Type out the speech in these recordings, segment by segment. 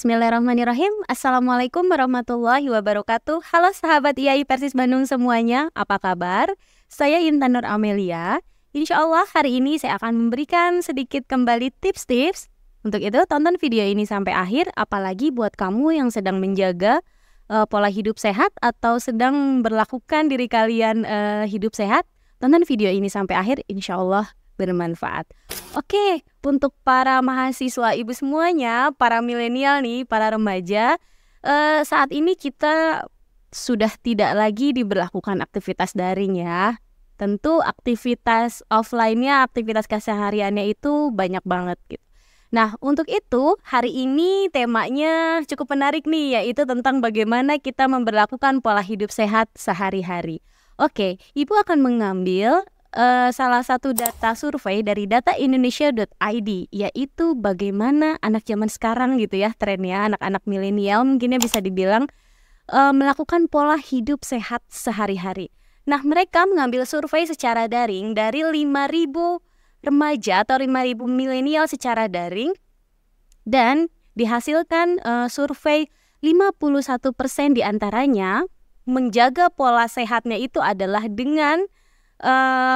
Bismillahirrahmanirrahim. Assalamualaikum warahmatullahi wabarakatuh. Halo sahabat IAI Persis Bandung semuanya, apa kabar? Saya Intan Nur Amelia. Insya Allah hari ini saya akan memberikan sedikit kembali tips-tips. Untuk itu tonton video ini sampai akhir, apalagi buat kamu yang sedang menjaga pola hidup sehat atau sedang berlakukan diri kalian hidup sehat. Tonton video ini sampai akhir, insya Allah bermanfaat. Oke, untuk para mahasiswa ibu semuanya, para milenial nih, para remaja, saat ini kita sudah tidak lagi diberlakukan aktivitas daring ya. Tentu aktivitas offline-nya, aktivitas kesehariannya itu banyak banget gitu. Nah, untuk itu hari ini temanya cukup menarik nih, yaitu tentang bagaimana kita memberlakukan pola hidup sehat sehari-hari. Oke, ibu akan mengambil salah satu data survei dari dataindonesia.id, yaitu bagaimana anak zaman sekarang gitu ya, trennya anak-anak milenial mungkinnya bisa dibilang melakukan pola hidup sehat sehari-hari. Nah, mereka mengambil survei secara daring dari 5.000 remaja atau 5.000 milenial secara daring, dan dihasilkan survei 51% diantaranya menjaga pola sehatnya itu adalah dengan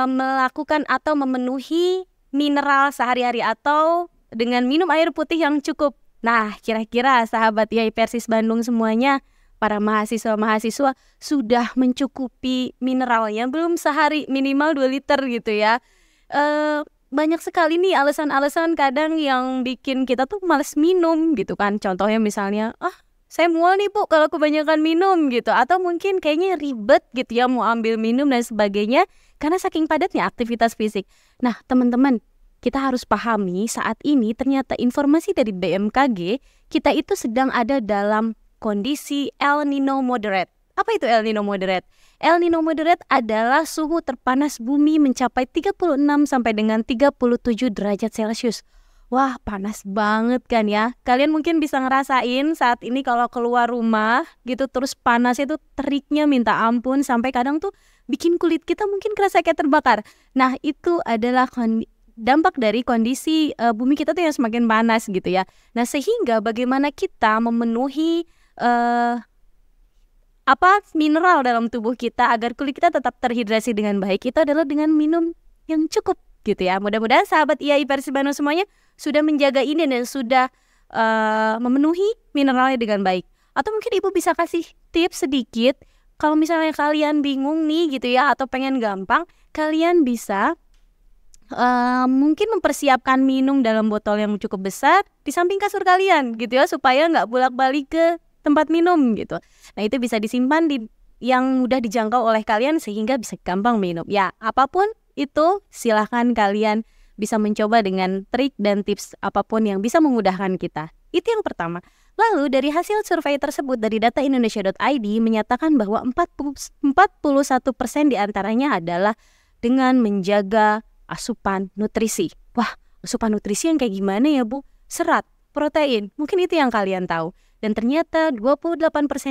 melakukan atau memenuhi mineral sehari-hari atau dengan minum air putih yang cukup. Nah, kira-kira sahabat IAI Persis Bandung semuanya, para mahasiswa-mahasiswa sudah mencukupi mineralnya belum? Sehari minimal 2 liter gitu ya. Banyak sekali nih alasan-alasan kadang yang bikin kita tuh males minum gitu kan. Contohnya misalnya, saya mual nih Bu kalau kebanyakan minum gitu. Atau mungkin kayaknya ribet gitu ya mau ambil minum dan sebagainya, karena saking padatnya aktivitas fisik. Nah teman-teman, kita harus pahami saat ini ternyata informasi dari BMKG, kita itu sedang ada dalam kondisi El Nino moderate. Apa itu El Nino moderate? El Nino moderate adalah suhu terpanas bumi mencapai 36 sampai dengan 37 derajat Celcius. Wah, panas banget kan ya. Kalian mungkin bisa ngerasain saat ini kalau keluar rumah gitu, terus panasnya tuh teriknya minta ampun, sampai kadang tuh bikin kulit kita mungkin kerasa kayak terbakar. Nah, itu adalah dampak dari kondisi bumi kita tuh yang semakin panas gitu ya. Nah, sehingga bagaimana kita memenuhi mineral dalam tubuh kita agar kulit kita tetap terhidrasi dengan baik, itu adalah dengan minum yang cukup gitu ya. Mudah-mudahan sahabat IAI Persis Bandung semuanya sudah menjaga ini dan sudah memenuhi mineralnya dengan baik. Atau mungkin ibu bisa kasih tips sedikit, kalau misalnya kalian bingung nih gitu ya, atau pengen gampang, kalian bisa mungkin mempersiapkan minum dalam botol yang cukup besar di samping kasur kalian gitu ya, supaya nggak bolak-balik ke tempat minum gitu. Nah, itu bisa disimpan di yang mudah dijangkau oleh kalian sehingga bisa gampang minum. Ya, apapun itu silahkan kalian bisa mencoba dengan trik dan tips apapun yang bisa memudahkan kita. Itu yang pertama. Lalu dari hasil survei tersebut dari dataindonesia.id menyatakan bahwa 41% diantaranya adalah dengan menjaga asupan nutrisi. Wah, asupan nutrisi yang kayak gimana ya Bu? Serat, protein, mungkin itu yang kalian tahu. Dan ternyata 28%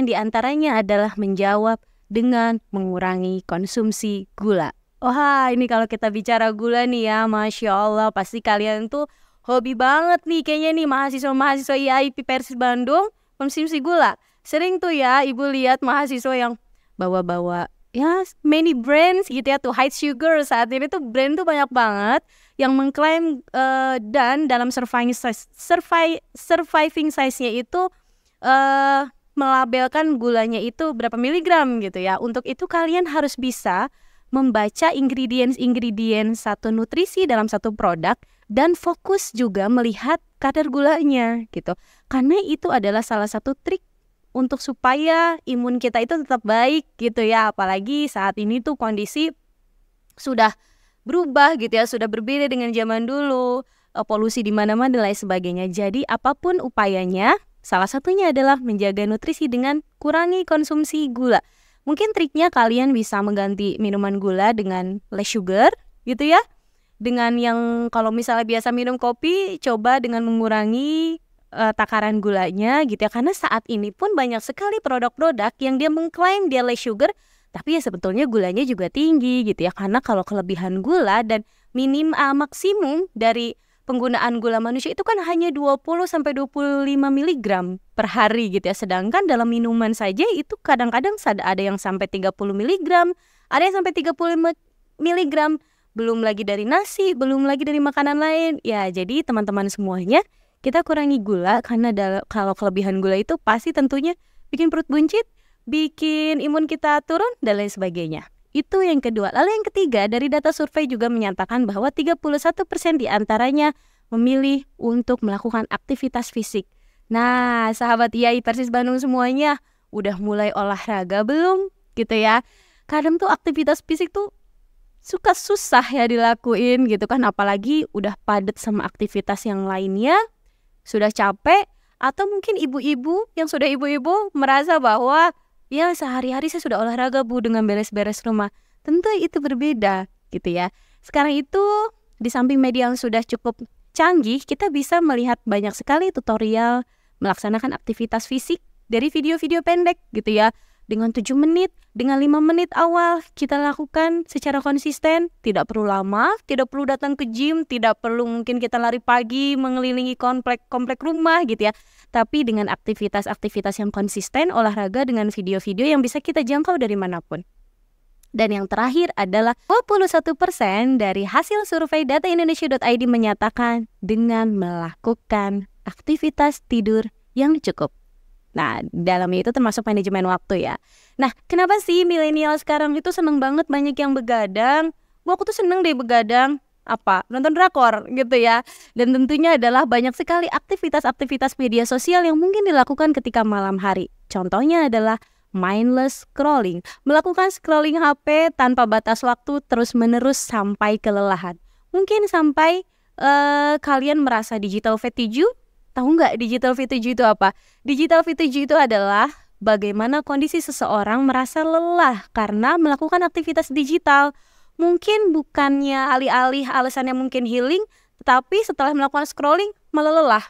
diantaranya adalah menjawab dengan mengurangi konsumsi gula. Wah, ini kalau kita bicara gula nih ya, Masya Allah, pasti kalian tuh hobi banget nih kayaknya nih mahasiswa-mahasiswa IAI Persis Bandung konsumsi gula. Sering tuh ya ibu lihat mahasiswa yang bawa-bawa ya many brands gitu ya, tuh high sugar. Saat ini tuh brand tuh banyak banget yang mengklaim dan dalam surviving size-nya itu melabelkan gulanya itu berapa miligram gitu ya. Untuk itu kalian harus bisa membaca ingredient satu nutrisi dalam satu produk dan fokus juga melihat kadar gulanya gitu. Karena itu adalah salah satu trik untuk supaya imun kita itu tetap baik gitu ya. Apalagi saat ini tuh kondisi sudah berubah gitu ya, sudah berbeda dengan zaman dulu, polusi di mana-mana dan lain sebagainya. Jadi apapun upayanya, salah satunya adalah menjaga nutrisi dengan kurangi konsumsi gula. Mungkin triknya kalian bisa mengganti minuman gula dengan less sugar gitu ya. Dengan yang kalau misalnya biasa minum kopi, coba dengan mengurangi takaran gulanya gitu ya. Karena saat ini pun banyak sekali produk-produk yang dia mengklaim dia less sugar, tapi ya sebetulnya gulanya juga tinggi gitu ya. Karena kalau kelebihan gula dan maksimum dari penggunaan gula manusia itu kan hanya 20-25 miligram per hari gitu ya. Sedangkan dalam minuman saja itu kadang-kadang ada yang sampai 30 miligram, ada yang sampai 35 miligram. Belum lagi dari nasi, belum lagi dari makanan lain. Ya, jadi teman-teman semuanya, kita kurangi gula karena kalau kelebihan gula itu pasti tentunya bikin perut buncit, bikin imun kita turun, dan lain sebagainya. Itu yang kedua. Lalu yang ketiga, dari data survei juga menyatakan bahwa 31% diantaranya memilih untuk melakukan aktivitas fisik. Nah, sahabat IAI Persis Bandung semuanya, udah mulai olahraga belum? Gitu ya. Kadang tuh aktivitas fisik tuh suka susah ya dilakuin gitu kan. Apalagi udah padat sama aktivitas yang lainnya, sudah capek. Atau mungkin ibu-ibu yang sudah ibu-ibu merasa bahwa ya sehari-hari saya sudah olahraga Bu dengan beres-beres rumah. Tentu itu berbeda gitu ya. Sekarang itu di samping media yang sudah cukup canggih, kita bisa melihat banyak sekali tutorial melaksanakan aktivitas fisik dari video-video pendek gitu ya. Dengan 7 menit, dengan 5 menit awal kita lakukan secara konsisten. Tidak perlu lama, tidak perlu datang ke gym, tidak perlu mungkin kita lari pagi mengelilingi komplek rumah gitu ya. Tapi dengan aktivitas-aktivitas yang konsisten, olahraga dengan video-video yang bisa kita jangkau dari manapun. Dan yang terakhir adalah 21% dari hasil survei data Indonesia.id menyatakan dengan melakukan aktivitas tidur yang cukup. Nah, dalamnya itu termasuk manajemen waktu ya. Nah, kenapa sih milenial sekarang itu seneng banget banyak yang begadang? Aku tuh seneng deh begadang. Apa? Nonton drakor gitu ya. Dan tentunya adalah banyak sekali aktivitas-aktivitas media sosial yang mungkin dilakukan ketika malam hari. Contohnya adalah mindless scrolling. Melakukan scrolling HP tanpa batas waktu terus-menerus sampai kelelahan. Mungkin sampai kalian merasa digital fatigue. Tahu nggak digital fatigue itu apa? Digital fatigue itu adalah bagaimana kondisi seseorang merasa lelah karena melakukan aktivitas digital. Mungkin bukannya alih-alih alasannya mungkin healing, tetapi setelah melakukan scrolling malah lelah,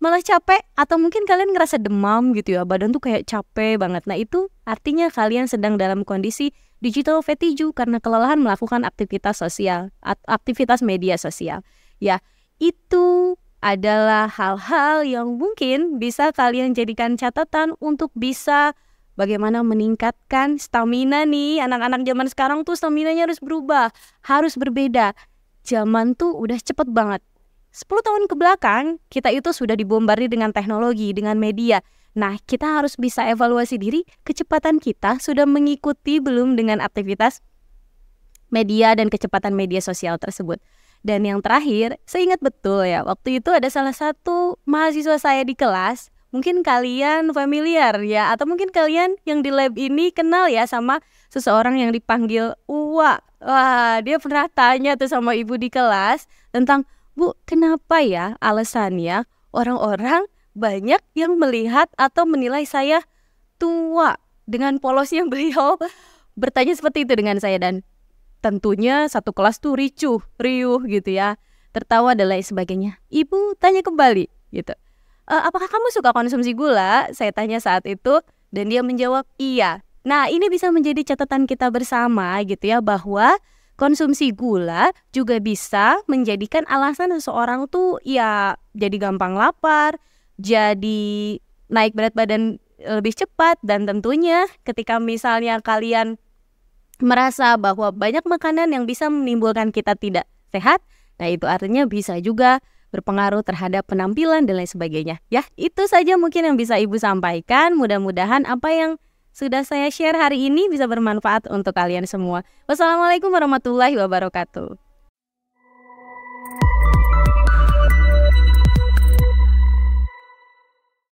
malah capek, atau mungkin kalian ngerasa demam gitu ya, badan tuh kayak capek banget. Nah itu artinya kalian sedang dalam kondisi digital fatigue karena kelelahan melakukan aktivitas sosial, aktivitas media sosial. Ya, itu adalah hal-hal yang mungkin bisa kalian jadikan catatan untuk bisa bagaimana meningkatkan stamina nih. Anak-anak zaman sekarang tuh staminanya harus berubah, harus berbeda. Zaman tuh udah cepet banget. 10 tahun ke belakang, kita itu sudah dibombardir dengan teknologi, dengan media. Nah, kita harus bisa evaluasi diri, kecepatan kita sudah mengikuti belum dengan aktivitas media dan kecepatan media sosial tersebut. Dan yang terakhir, saya ingat betul ya, waktu itu ada salah satu mahasiswa saya di kelas, mungkin kalian familiar ya, atau mungkin kalian yang di lab ini kenal ya sama seseorang yang dipanggil Uwa. Wah, dia pernah tanya tuh sama ibu di kelas tentang, Bu, kenapa ya alasannya orang-orang banyak yang melihat atau menilai saya tua? Dengan polosnya beliau bertanya seperti itu dengan saya, dan tentunya satu kelas tuh riuh gitu ya, tertawa dan lain sebagainya. Ibu tanya kembali gitu, apakah kamu suka konsumsi gula? Saya tanya saat itu, dan dia menjawab iya. Nah, ini bisa menjadi catatan kita bersama gitu ya, bahwa konsumsi gula juga bisa menjadikan alasan seseorang tuh ya jadi gampang lapar, jadi naik berat badan lebih cepat. Dan tentunya ketika misalnya kalian merasa bahwa banyak makanan yang bisa menimbulkan kita tidak sehat, nah itu artinya bisa juga berpengaruh terhadap penampilan dan lain sebagainya. Ya, itu saja mungkin yang bisa Ibu sampaikan. Mudah-mudahan apa yang sudah saya share hari ini bisa bermanfaat untuk kalian semua. Wassalamualaikum warahmatullahi wabarakatuh.